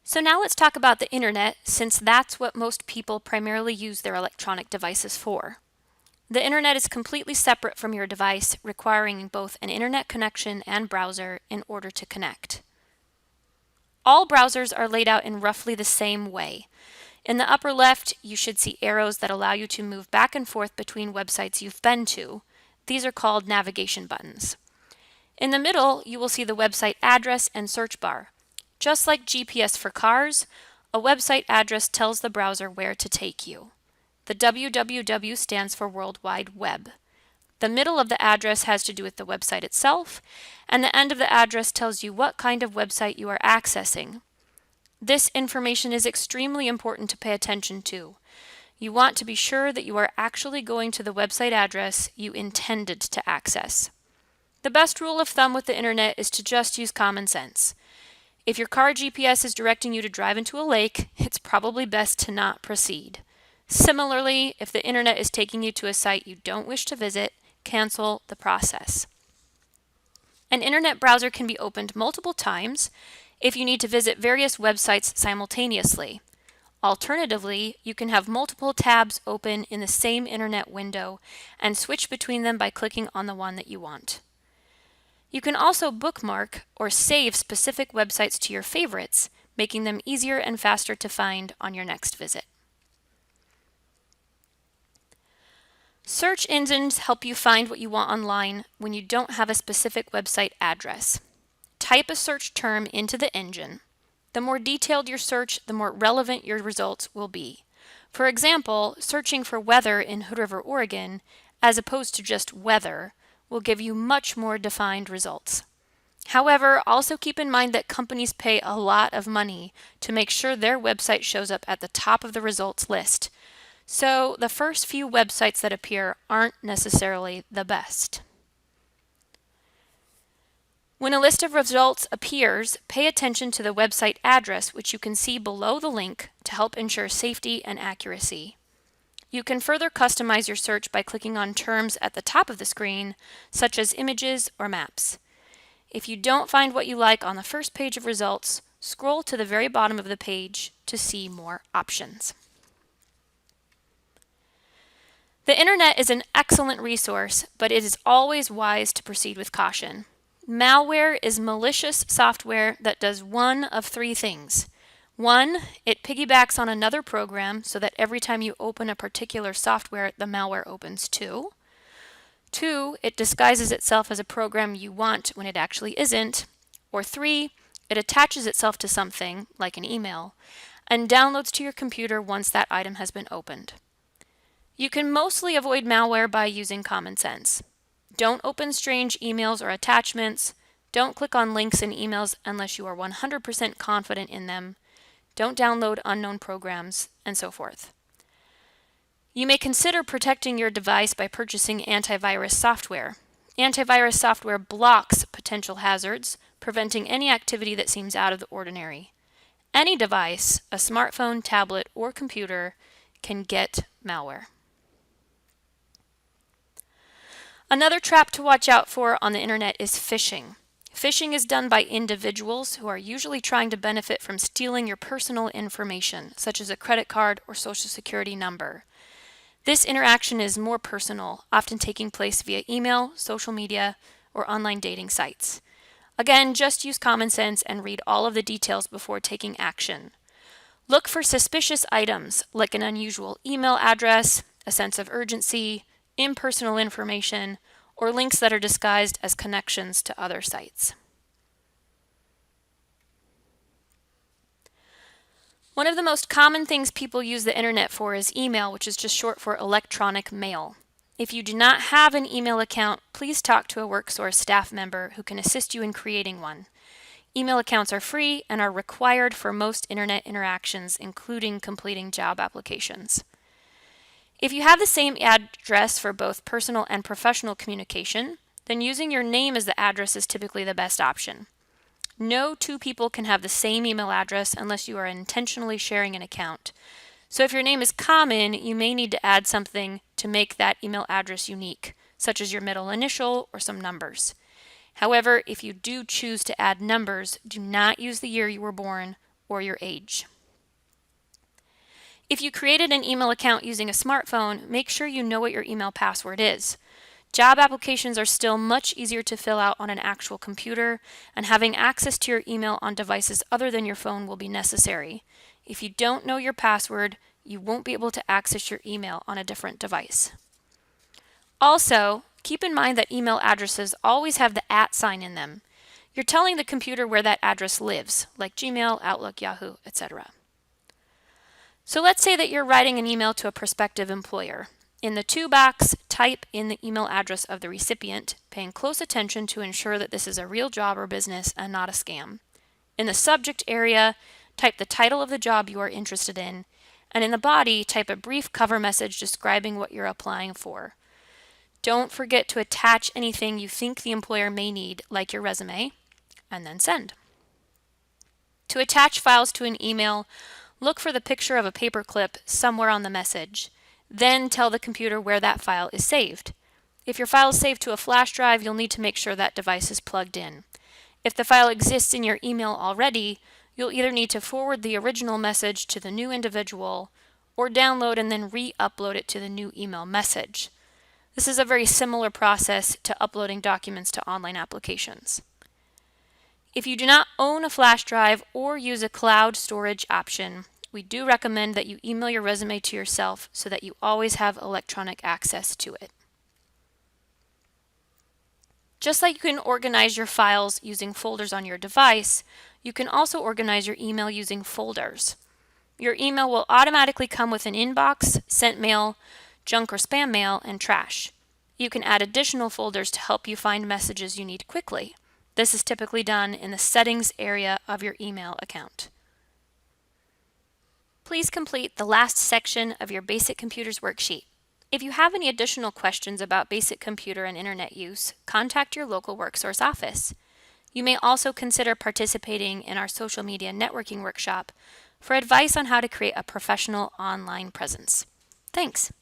So now let's talk about the internet, since that's what most people primarily use their electronic devices for. The internet is completely separate from your device, requiring both an internet connection and browser in order to connect. All browsers are laid out in roughly the same way. In the upper left, you should see arrows that allow you to move back and forth between websites you've been to. These are called navigation buttons. In the middle, you will see the website address and search bar. Just like GPS for cars, a website address tells the browser where to take you. The www stands for World Wide Web. The middle of the address has to do with the website itself, and the end of the address tells you what kind of website you are accessing. This information is extremely important to pay attention to. You want to be sure that you are actually going to the website address you intended to access. The best rule of thumb with the internet is to just use common sense. If your car GPS is directing you to drive into a lake, it's probably best to not proceed. Similarly, if the internet is taking you to a site you don't wish to visit, cancel the process. An internet browser can be opened multiple times if you need to visit various websites simultaneously. Alternatively, you can have multiple tabs open in the same internet window and switch between them by clicking on the one that you want. You can also bookmark or save specific websites to your favorites, making them easier and faster to find on your next visit. Search engines help you find what you want online when you don't have a specific website address. Type a search term into the engine. The more detailed your search, the more relevant your results will be. For example, searching for weather in Hood River, Oregon, as opposed to just weather, will give you much more defined results. However, also keep in mind that companies pay a lot of money to make sure their website shows up at the top of the results list. So the first few websites that appear aren't necessarily the best. When a list of results appears, pay attention to the website address, which you can see below the link to help ensure safety and accuracy. You can further customize your search by clicking on terms at the top of the screen, such as images or maps. If you don't find what you like on the first page of results, scroll to the very bottom of the page to see more options. The internet is an excellent resource, but it is always wise to proceed with caution. Malware is malicious software that does one of three things. 1, it piggybacks on another program so that every time you open a particular software, the malware opens too. 2, it disguises itself as a program you want when it actually isn't. Or 3, it attaches itself to something, like an email, and downloads to your computer once that item has been opened. You can mostly avoid malware by using common sense. Don't open strange emails or attachments. Don't click on links in emails unless you are 100% confident in them. Don't download unknown programs, and so forth. You may consider protecting your device by purchasing antivirus software. Antivirus software blocks potential hazards, preventing any activity that seems out of the ordinary. Any device, a smartphone, tablet, or computer, can get malware. Another trap to watch out for on the internet is phishing. Phishing is done by individuals who are usually trying to benefit from stealing your personal information, such as a credit card or social security number. This interaction is more personal, often taking place via email, social media, or online dating sites. Again, just use common sense and read all of the details before taking action. Look for suspicious items like an unusual email address, a sense of urgency, impersonal information, or links that are disguised as connections to other sites. One of the most common things people use the internet for is email, which is just short for electronic mail. If you do not have an email account, please talk to a WorkSource staff member who can assist you in creating one. Email accounts are free and are required for most internet interactions, including completing job applications. If you have the same address for both personal and professional communication, then using your name as the address is typically the best option. No two people can have the same email address unless you are intentionally sharing an account. So if your name is common, you may need to add something to make that email address unique, such as your middle initial or some numbers. However, if you do choose to add numbers, do not use the year you were born or your age. If you created an email account using a smartphone, make sure you know what your email password is. Job applications are still much easier to fill out on an actual computer, and having access to your email on devices other than your phone will be necessary. If you don't know your password, you won't be able to access your email on a different device. Also, keep in mind that email addresses always have the @ sign in them. You're telling the computer where that address lives, like Gmail, Outlook, Yahoo, etc. So let's say that you're writing an email to a prospective employer. In the to box, type in the email address of the recipient, paying close attention to ensure that this is a real job or business and not a scam. In the subject area, type the title of the job you are interested in, and in the body, type a brief cover message describing what you're applying for. Don't forget to attach anything you think the employer may need, like your resume, and then send. To attach files to an email, look for the picture of a paperclip somewhere on the message. Then tell the computer where that file is saved. If your file is saved to a flash drive, you'll need to make sure that device is plugged in. If the file exists in your email already, you'll either need to forward the original message to the new individual or download and then re-upload it to the new email message. This is a very similar process to uploading documents to online applications. If you do not own a flash drive or use a cloud storage option, we do recommend that you email your resume to yourself so that you always have electronic access to it. Just like you can organize your files using folders on your device, you can also organize your email using folders. Your email will automatically come with an inbox, sent mail, junk or spam mail, and trash. You can add additional folders to help you find messages you need quickly. This is typically done in the settings area of your email account. Please complete the last section of your Basic Computers worksheet. If you have any additional questions about basic computer and internet use, contact your local WorkSource office. You may also consider participating in our social media networking workshop for advice on how to create a professional online presence. Thanks.